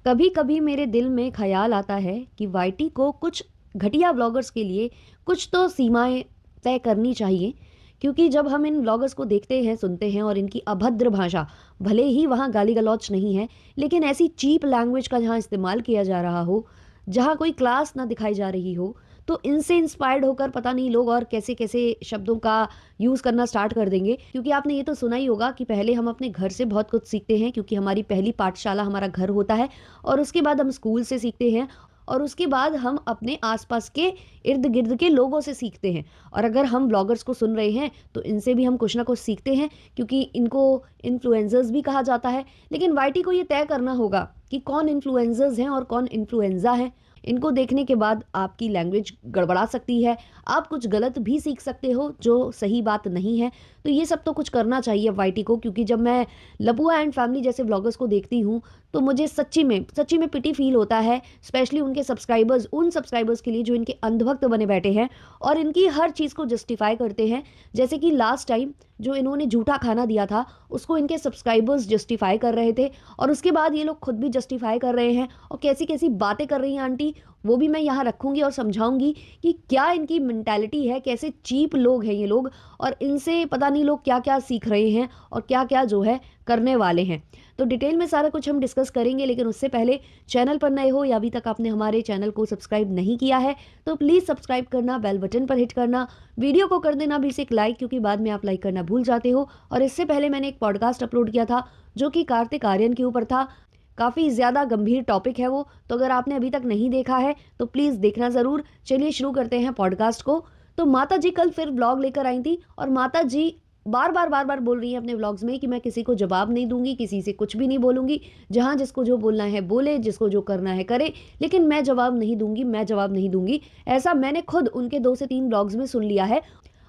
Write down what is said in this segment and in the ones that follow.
कभी कभी मेरे दिल में ख्याल आता है कि वाईटी को कुछ घटिया व्लॉगर्स के लिए कुछ तो सीमाएं तय करनी चाहिए, क्योंकि जब हम इन व्लॉगर्स को देखते हैं, सुनते हैं और इनकी अभद्र भाषा, भले ही वहाँ गाली गलौच नहीं है, लेकिन ऐसी चीप लैंग्वेज का जहाँ इस्तेमाल किया जा रहा हो, जहाँ कोई क्लास ना दिखाई जा रही हो, तो इनसे इंस्पायर्ड होकर पता नहीं लोग और कैसे कैसे शब्दों का यूज़ करना स्टार्ट कर देंगे। क्योंकि आपने ये तो सुना ही होगा कि पहले हम अपने घर से बहुत कुछ सीखते हैं, क्योंकि हमारी पहली पाठशाला हमारा घर होता है, और उसके बाद हम स्कूल से सीखते हैं, और उसके बाद हम अपने आसपास के इर्द गिर्द के लोगों से सीखते हैं। और अगर हम ब्लॉगर्स को सुन रहे हैं तो इनसे भी हम कुछ ना कुछ सीखते हैं, क्योंकि इनको इन्फ्लुएंसर्स भी कहा जाता है। लेकिन वाईटी को ये तय करना होगा कि कौन इन्फ्लुएंसर्स हैं और कौन इन्फ्लुएंजा है। इनको देखने के बाद आपकी लैंग्वेज गड़बड़ा सकती है, आप कुछ गलत भी सीख सकते हो जो सही बात नहीं है। तो ये सब तो कुछ करना चाहिए वाईटी को, क्योंकि जब मैं लपुआ एंड फैमिली जैसे व्लॉगर्स को देखती हूँ तो मुझे सच्ची में पिटी फील होता है, स्पेशली उनके सब्सक्राइबर्स, उन सब्सक्राइबर्स के लिए जो इनके अंधभक्त बने बैठे हैं और इनकी हर चीज़ को जस्टिफाई करते हैं। जैसे कि लास्ट टाइम जो इन्होंने झूठा खाना दिया था, उसको इनके सब्सक्राइबर्स जस्टिफाई कर रहे थे, और उसके बाद ये लोग खुद भी जस्टिफाई कर रहे हैं। और कैसी कैसी बातें कर रही हैं आंटी, वो भी मैं यहाँ रखूँगी और समझाऊंगी कि क्या इनकी मेंटालिटी है, कैसे चीप लोग हैं ये लोग, और इनसे पता नहीं लोग क्या क्या सीख रहे हैं और क्या क्या जो है करने वाले हैं। तो डिटेल में सारा कुछ हम डिस्कस करेंगे, लेकिन उससे पहले चैनल पर नए हो या अभी तक आपने हमारे चैनल को सब्सक्राइब नहीं किया है तो प्लीज़ सब्सक्राइब करना, बेल बटन पर हिट करना, वीडियो को कर देना भी एक लाइक, क्योंकि बाद में आप लाइक करना भूल जाते हो। और इससे पहले मैंने एक पॉडकास्ट अपलोड किया था जो कि कार्तिक आर्यन के ऊपर था। काफ़ी ज़्यादा गंभीर टॉपिक है वो, तो अगर आपने अभी तक नहीं देखा है तो प्लीज़ देखना ज़रूर। चलिए शुरू करते हैं पॉडकास्ट को। तो माता जी कल फिर व्लॉग लेकर आई थी, और माता जी बार बार बोल रही हैं अपने व्लॉग्स में कि मैं किसी को जवाब नहीं दूंगी, किसी से कुछ भी नहीं बोलूंगी, जहां जिसको जो बोलना है बोले, जिसको जो करना है करे, लेकिन मैं जवाब नहीं दूंगी, मैं जवाब नहीं दूंगी। ऐसा मैंने खुद उनके 2 से 3 व्लॉग्स में सुन लिया है,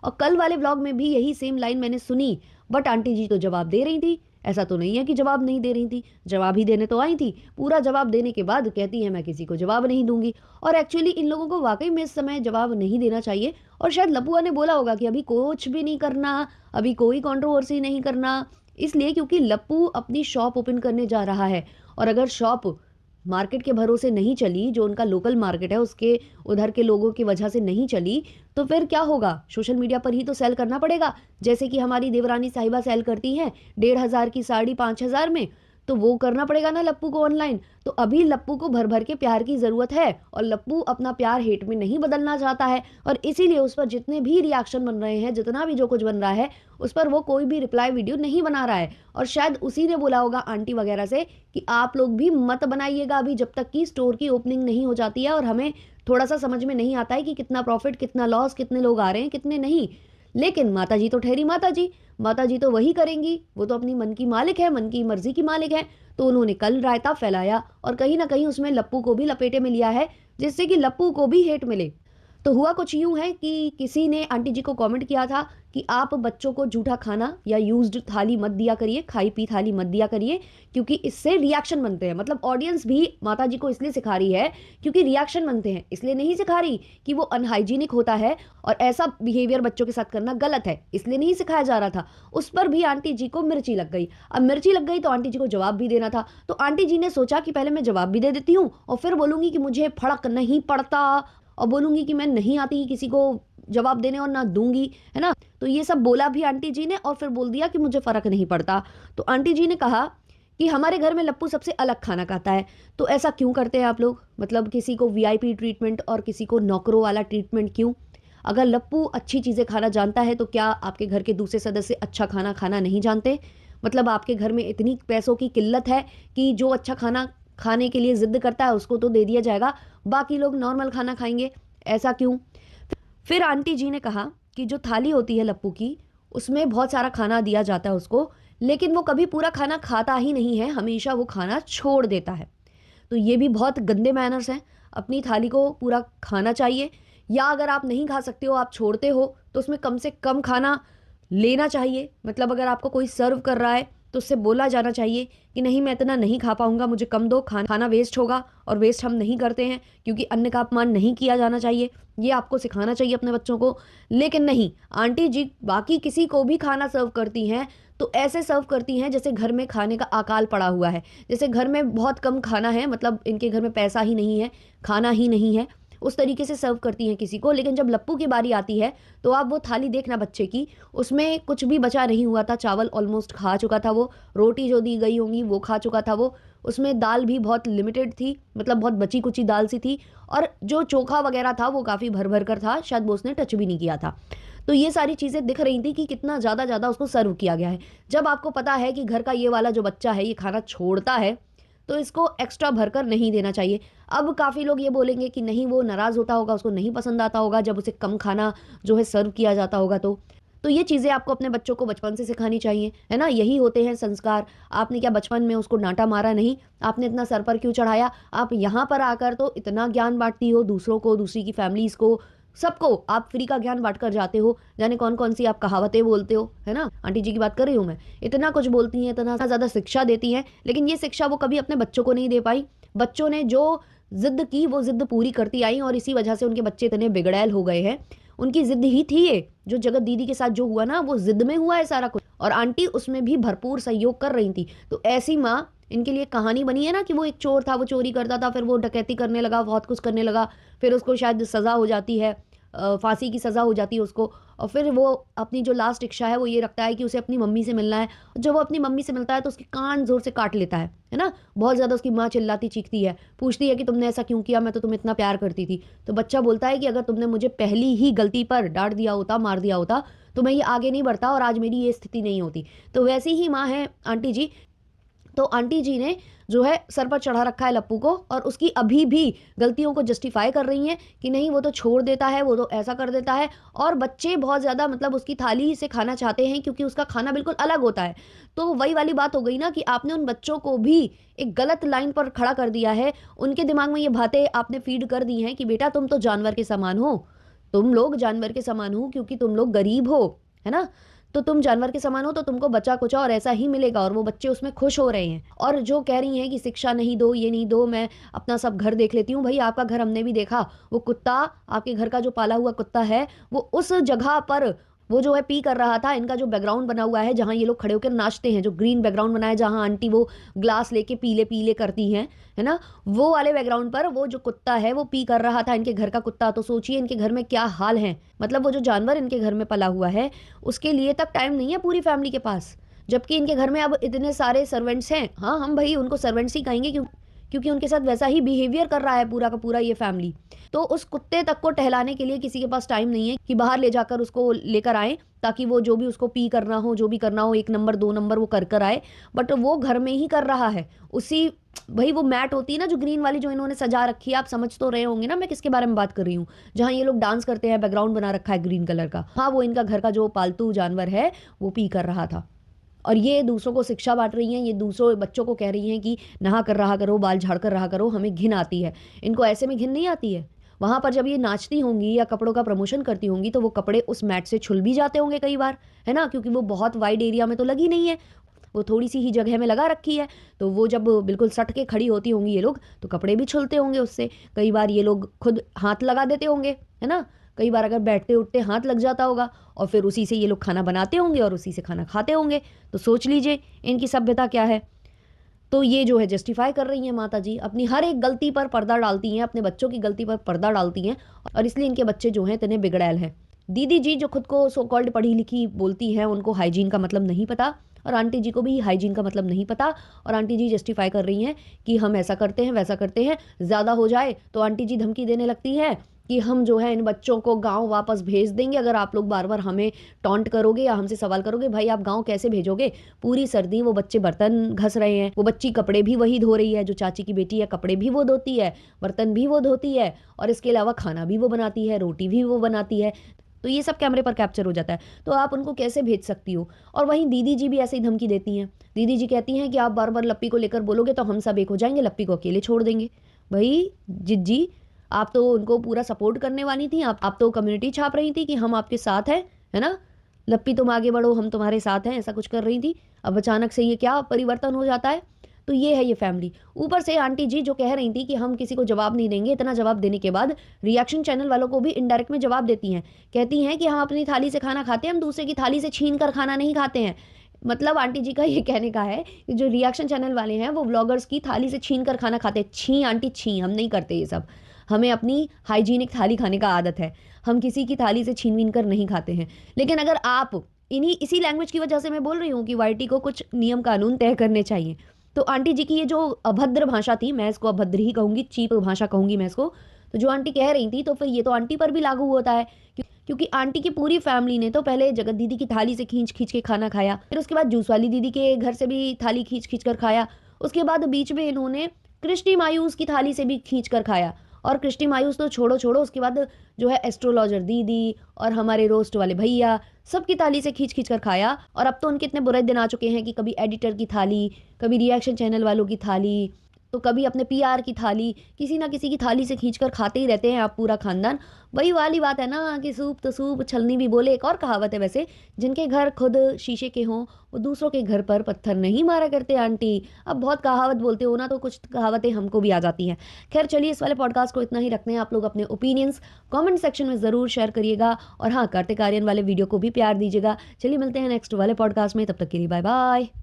और कल वाले व्लॉग में भी यही सेम लाइन मैंने सुनी। बट आंटी जी तो जवाब दे रही थी, ऐसा तो नहीं है कि जवाब नहीं दे रही थी, जवाब ही देने तो आई थी। पूरा जवाब देने के बाद कहती है मैं किसी को जवाब नहीं दूंगी। और एक्चुअली इन लोगों को वाकई में इस समय जवाब नहीं देना चाहिए। और शायद लपुआ ने बोला होगा कि अभी कुछ भी नहीं करना, अभी कोई कंट्रोवर्सी नहीं करना, इसलिए क्योंकि लप्पू अपनी शॉप ओपन करने जा रहा है। और अगर शॉप मार्केट के भरोसे नहीं चली, जो उनका लोकल मार्केट है उसके उधर के लोगों की वजह से नहीं चली, तो फिर क्या होगा? सोशल मीडिया पर ही तो सेल करना पड़ेगा, जैसे कि हमारी देवरानी साहिबा सेल करती हैं 1,500 की साड़ी 5,000 में। तो वो करना पड़ेगा ना लप्पू को ऑनलाइन। तो अभी लप्पू को भर भर के प्यार की ज़रूरत है, और लप्पू अपना प्यार हेट में नहीं बदलना चाहता है, और इसीलिए उस पर जितने भी रिएक्शन बन रहे हैं, जितना भी जो कुछ बन रहा है, उस पर वो कोई भी रिप्लाई वीडियो नहीं बना रहा है। और शायद उसी ने बोला होगा आंटी वगैरह से कि आप लोग भी मत बनाइएगा अभी, जब तक कि स्टोर की ओपनिंग नहीं हो जाती है और हमें थोड़ा सा समझ में नहीं आता है कि कितना प्रॉफिट, कितना लॉस, कितने लोग आ रहे हैं, कितने नहीं। लेकिन माता जी तो ठहरी माता जी, माता जी तो वही करेंगी, वो तो अपनी मन की मालिक है, मन की मर्जी की मालिक है। तो उन्होंने कल रायता फैलाया और कहीं ना कहीं उसमें लप्पू को भी लपेटे में लिया है, जिससे कि लप्पू को भी हेट मिले। तो हुआ कुछ यूं है कि किसी ने आंटी जी को कमेंट किया था कि आप बच्चों को जूठा खाना या यूज्ड थाली मत दिया करिए, खाई पी थाली मत दिया करिए, क्योंकि इससे रिएक्शन बनते हैं। मतलब ऑडियंस भी माता जी को इसलिए सिखा रही है क्योंकि रिएक्शन बनते हैं, इसलिए नहीं सिखा रही कि वो अनहाइजीनिक होता है और ऐसा बिहेवियर बच्चों के साथ करना गलत है, इसलिए नहीं सिखाया जा रहा था। उस पर भी आंटी जी को मिर्ची लग गई। अब मिर्ची लग गई तो आंटी जी को जवाब भी देना था। तो आंटी जी ने सोचा कि पहले मैं जवाब भी दे देती हूँ और फिर बोलूंगी कि मुझे फर्क नहीं पड़ता, और बोलूंगी कि मैं नहीं आती किसी को जवाब देने और ना दूंगी, है ना। तो ये सब बोला भी आंटी जी ने, और फिर बोल दिया कि मुझे फर्क नहीं पड़ता। तो आंटी जी ने कहा कि हमारे घर में लप्पू सबसे अलग खाना खाता है। तो ऐसा क्यों करते हैं आप लोग? मतलब किसी को वीआईपी ट्रीटमेंट और किसी को नौकरों वाला ट्रीटमेंट क्यों? अगर लप्पू अच्छी चीज़ें खाना जानता है तो क्या आपके घर के दूसरे सदस्य अच्छा खाना खाना नहीं जानते? मतलब आपके घर में इतनी पैसों की किल्लत है कि जो अच्छा खाना खाने के लिए जिद करता है उसको तो दे दिया जाएगा, बाकी लोग नॉर्मल खाना खाएंगे, ऐसा क्यों? फिर आंटी जी ने कहा कि जो थाली होती है लप्पू की, उसमें बहुत सारा खाना दिया जाता है उसको, लेकिन वो कभी पूरा खाना खाता ही नहीं है, हमेशा वो खाना छोड़ देता है। तो ये भी बहुत गंदे मैनर्स हैं। अपनी थाली को पूरा खाना चाहिए, या अगर आप नहीं खा सकते हो, आप छोड़ते हो, तो उसमें कम से कम खाना लेना चाहिए। मतलब अगर आपको कोई सर्व कर रहा है तो उससे बोला जाना चाहिए कि नहीं, मैं इतना नहीं खा पाऊँगा, मुझे कम दो, खाना वेस्ट होगा और वेस्ट हम नहीं करते हैं, क्योंकि अन्न का अपमान नहीं किया जाना चाहिए। ये आपको सिखाना चाहिए अपने बच्चों को। लेकिन नहीं, आंटी जी बाकी किसी को भी खाना सर्व करती हैं, तो ऐसे सर्व करती हैं जैसे घर में खाने का अकाल पड़ा हुआ है। जैसे घर में बहुत कम खाना है, मतलब इनके घर में पैसा ही नहीं है, खाना ही नहीं है, उस तरीके से सर्व करती हैं किसी को। लेकिन जब लप्पू की बारी आती है, तो आप वो थाली देखना बच्चे की, उसमें कुछ भी बचा नहीं हुआ था। चावल ऑलमोस्ट खा चुका था वो, रोटी जो दी गई होंगी वो खा चुका था वो, उसमें दाल भी बहुत लिमिटेड थी, मतलब बहुत बची-कुची दाल सी थी, और जो चोखा वगैरह था वो काफ़ी भर-भर कर था, शायद वो उसने टच भी नहीं किया था। तो ये सारी चीज़ें दिख रही थी कि कितना ज़्यादा उसको सर्व किया गया है। जब आपको पता है कि घर का ये वाला जो बच्चा है, ये खाना छोड़ता है, तो इसको एक्स्ट्रा भरकर नहीं देना चाहिए। अब काफ़ी लोग ये बोलेंगे कि नहीं, वो नाराज़ होता होगा, उसको नहीं पसंद आता होगा जब उसे कम खाना जो है सर्व किया जाता होगा तो। तो ये चीज़ें आपको अपने बच्चों को बचपन से सिखानी चाहिए, है ना? यही होते हैं संस्कार। आपने क्या बचपन में उसको डाँटा मारा नहीं, आपने इतना सर पर क्यों चढ़ाया? आप यहाँ पर आकर तो इतना ज्ञान बाँटती हो दूसरों को, दूसरी की फैमिलीज़ को, सबको आप फ्री का ज्ञान बाँट कर जाते हो। जाने कौन-कौन सी आप कहावतें बोलते हो, है ना? आंटी जी की बात कर रही हूँ मैं। इतना कुछ बोलती हैं, इतना ज़्यादा शिक्षा देती हैं, लेकिन ये शिक्षा वो कभी अपने बच्चों को नहीं दे पाई। बच्चों ने जो ज़िद की, वो ज़िद पूरी करती आई और इसी वजह से उनके बच्चे इतने बिगड़ैल हो गए हैं। उनकी ज़िद ही थी ये, जो जगत दीदी के साथ जो हुआ ना, वो ज़िद में हुआ है सारा कुछ, और आंटी उसमें भी भरपूर सहयोग कर रही थी। तो ऐसी माँ, इनके लिए कहानी बनी है ना कि वो एक चोर था, वो चोरी करता था, फिर वो डकैती करने लगा, बहुत कुछ करने लगा, फिर उसको शायद सज़ा हो जाती है, फांसी की सज़ा हो जाती है उसको, और फिर वो अपनी जो लास्ट इच्छा है वो ये रखता है कि उसे अपनी मम्मी से मिलना है। जब वो अपनी मम्मी से मिलता है तो उसके कान ज़ोर से काट लेता है ना? बहुत ज़्यादा उसकी माँ चिल्लाती चीखती है, पूछती है कि तुमने ऐसा क्यों किया? मैं तो तुम्हें इतना प्यार करती थी। तो बच्चा बोलता है कि अगर तुमने मुझे पहली ही गलती पर डाँट दिया होता, मार दिया होता, तो मैं ये आगे नहीं बढ़ता और आज मेरी ये स्थिति नहीं होती। तो वैसी ही माँ है आंटी जी। तो आंटी जी ने जो है सर पर चढ़ा रखा है लप्पू को, और उसकी अभी भी गलतियों को जस्टिफाई कर रही हैं कि नहीं, वो तो छोड़ देता है, वो तो ऐसा कर देता है, और बच्चे बहुत ज़्यादा मतलब उसकी थाली से खाना चाहते हैं क्योंकि उसका खाना बिल्कुल अलग होता है। तो वही वाली बात हो गई ना कि आपने उन बच्चों को भी एक गलत लाइन पर खड़ा कर दिया है। उनके दिमाग में ये बातें आपने फीड कर दी हैं कि बेटा तुम तो जानवर के समान हो, तुम लोग जानवर के समान हो क्योंकि तुम लोग गरीब हो, है ना? तो तुम जानवर के समान हो, तो तुमको बचा-कुचा और ऐसा ही मिलेगा, और वो बच्चे उसमें खुश हो रहे हैं। और जो कह रही हैं कि शिक्षा नहीं दो, ये नहीं दो, मैं अपना सब घर देख लेती हूँ। भई आपका घर हमने भी देखा। वो कुत्ता, आपके घर का जो पाला हुआ कुत्ता है, वो उस जगह पर वो जो है पी कर रहा था। इनका जो बैकग्राउंड बना हुआ है, जहाँ ये लोग खड़े होकर नाचते हैं, जो ग्रीन बैकग्राउंड बना है, जहाँ आंटी वो ग्लास लेके पीले-पीले करती हैं, है ना? वो वाले बैकग्राउंड पर वो जो कुत्ता है, वो पी कर रहा था, इनके घर का कुत्ता। तो सोचिए इनके घर में क्या हाल है। मतलब वो जो जानवर इनके घर में पला हुआ है, उसके लिए तक टाइम नहीं है पूरी फैमिली के पास। जबकि इनके घर में अब इतने सारे सर्वेंट्स हैं। हाँ, हम भई उनको सर्वेंट्स ही कहेंगे, क्योंकि उनके साथ वैसा ही बिहेवियर कर रहा है पूरा का पूरा ये फैमिली। तो उस कुत्ते तक को टहलाने के लिए किसी के पास टाइम नहीं है कि बाहर ले जाकर उसको लेकर आएँ, ताकि वो जो भी उसको पी करना हो, जो भी करना हो, 1 नंबर 2 नंबर वो कर आए। बट वो घर में ही कर रहा है। उसी भई वो मैट होती है ना जो ग्रीन वाली, जो इन्होंने सजा रखी है, आप समझ तो रहे होंगे ना मैं किसके बारे में बात कर रही हूँ। जहाँ ये लोग डांस करते हैं, बैकग्राउंड बना रखा है ग्रीन कलर का। हाँ, वो इनका घर का जो पालतू जानवर है, वो पी कर रहा था। और ये दूसरों को शिक्षा बाँट रही हैं, ये दूसरों बच्चों को कह रही हैं कि नहा कर रहा करो, बाल झाड़ कर रहा करो, हमें घिन आती है। इनको ऐसे में घिन नहीं आती है। वहाँ पर जब ये नाचती होंगी या कपड़ों का प्रमोशन करती होंगी, तो वो कपड़े उस मैट से छुल भी जाते होंगे कई बार, है ना? क्योंकि वो बहुत वाइड एरिया में तो लगी नहीं है, वो थोड़ी-सी ही जगह में लगा रखी है। तो वो जब बिल्कुल सट के खड़ी होती होंगी ये लोग, तो कपड़े भी छुलते होंगे उससे। कई बार ये लोग खुद हाथ लगा देते होंगे, है ना? कई बार अगर बैठते-उठते हाथ लग जाता होगा, और फिर उसी से ये लोग खाना बनाते होंगे और उसी से खाना खाते होंगे। तो सोच लीजिए इनकी सभ्यता क्या है। तो ये जो है जस्टिफाई कर रही हैं माताजी, अपनी हर एक गलती पर पर्दा डालती हैं, अपने बच्चों की गलती पर पर्दा डालती हैं, और इसलिए इनके बच्चे जो हैं इतने बिगड़ैल हैं। दीदी जी जो खुद को सो कॉल्ड पढ़ी-लिखी बोलती हैं, उनको हाइजीन का मतलब नहीं पता, और आंटी जी को भी हाइजीन का मतलब नहीं पता, और आंटी जी जस्टिफाई कर रही हैं कि हम ऐसा करते हैं, वैसा करते हैं। ज़्यादा हो जाए तो आंटी जी धमकी देने लगती हैं कि हम जो है इन बच्चों को गाँव वापस भेज देंगे अगर आप लोग बार-बार हमें टॉन्ट करोगे या हमसे सवाल करोगे। भाई आप गाँव कैसे भेजोगे? पूरी सर्दी वो बच्चे बर्तन घस रहे हैं, वो बच्ची कपड़े भी वही धो रही है, जो चाची की बेटी है कपड़े भी वो धोती है, बर्तन भी वो धोती है, और इसके अलावा खाना भी वो बनाती है, रोटी भी वो बनाती है। तो ये सब कैमरे पर कैप्चर हो जाता है। तो आप उनको कैसे भेज सकती हो? और वहीं दीदी जी भी ऐसे ही धमकी देती हैं। दीदी जी कहती हैं कि आप बार-बार लप्पी को लेकर बोलोगे तो हम सब एक हो जाएँगे, लप्पी को अकेले छोड़ देंगे। भई जिज्जी, आप तो उनको पूरा सपोर्ट करने वाली थी, आप तो कम्युनिटी छाप रही थी कि हम आपके साथ हैं, है ना? लप्पी तुम आगे बढ़ो, हम तुम्हारे साथ हैं, ऐसा कुछ कर रही थी। अब अचानक से ये क्या परिवर्तन हो जाता है। तो ये है ये फैमिली। ऊपर से आंटी जी जो कह रही थी कि हम किसी को जवाब नहीं देंगे, इतना जवाब देने के बाद रिएक्शन चैनल वालों को भी इनडायरेक्ट में जवाब देती हैं। कहती हैं कि हम अपनी थाली से खाना खाते हैं, हम दूसरे की थाली से छीन कर खाना नहीं खाते हैं। मतलब आंटी जी का ये कहने का है कि जो रिएक्शन चैनल वाले हैं वो व्लॉगर्स की थाली से छीन कर खाना खाते हैं। छी आंटी छी, हम नहीं करते ये सब। हमें अपनी हाइजीनिक थाली खाने का आदत है, हम किसी की थाली से छीन वीन कर नहीं खाते हैं। लेकिन अगर आप इन्हीं इसी लैंग्वेज की वजह से मैं बोल रही हूँ कि वाईटी को कुछ नियम कानून तय करने चाहिए। तो आंटी जी की ये जो अभद्र भाषा थी, मैं इसको अभद्र ही कहूंगी, चीप भाषा कहूंगी मैं इसको, तो जो आंटी कह रही थी तो फिर ये तो आंटी पर भी लागू होता है। क्योंकि आंटी की पूरी फैमिली ने तो पहले जगत दीदी की थाली से खींच खींच के खाना खाया, फिर उसके बाद जूस वाली दीदी के घर से भी थाली खींच खींच कर खाया, उसके बाद बीच में इन्होंने कृष्टि मायूस की थाली से भी खींच कर खाया। और कृष्टि मायूस तो छोड़ो छोड़ो, उसके बाद जो है एस्ट्रोलॉजर दीदी और हमारे रोस्ट वाले भैया, सबकी थाली से खींच खींच कर खाया। और अब तो उनके इतने बुरे दिन आ चुके हैं कि कभी एडिटर की थाली, कभी रिएक्शन चैनल वालों की थाली, तो कभी अपने पीआर की थाली, किसी ना किसी की थाली से खींच कर खाते ही रहते हैं आप पूरा खानदान। वही वाली बात है ना कि सूप तो सूप छलनी भी बोले। एक और कहावत है वैसे, जिनके घर खुद शीशे के हों वो दूसरों के घर पर पत्थर नहीं मारा करते आंटी। अब बहुत कहावत बोलते हो ना, तो कुछ कहावतें हमको भी आ जाती हैं। खैर चलिए, इस वाले पॉडकास्ट को इतना ही रखते हैं। आप लोग अपने ओपिनियंस कमेंट सेक्शन में ज़रूर शेयर करिएगा, और हाँ, कार्तिक आर्यन वाले वीडियो को भी प्यार दीजिएगा। चलिए मिलते हैं नेक्स्ट वाले पॉडकास्ट में, तब तक के लिए बाय बाय।